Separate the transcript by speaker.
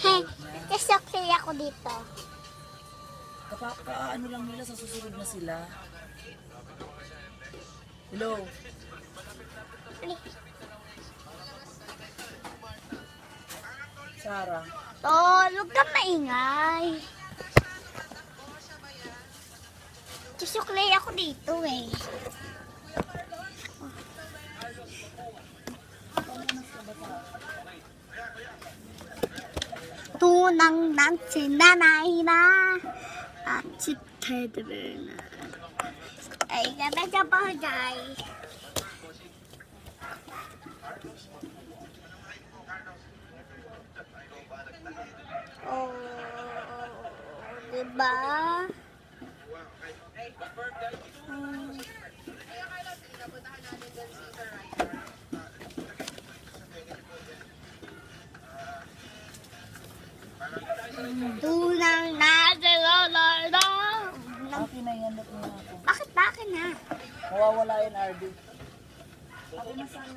Speaker 1: He, kasakli ako dito.
Speaker 2: Ano lang nila, sa susunod na sila. Hello? Sarah?
Speaker 1: Huwag ka maingay. Kasakli ako dito eh. Tunang ng sinanay na at si Pedro na ay gabi sa bagay. Oh, diba? Tunang nagalala.
Speaker 2: Akin na yan, ba't mo ako?
Speaker 1: Bakit na?
Speaker 2: Mawawala yan, RB. Ako na sana,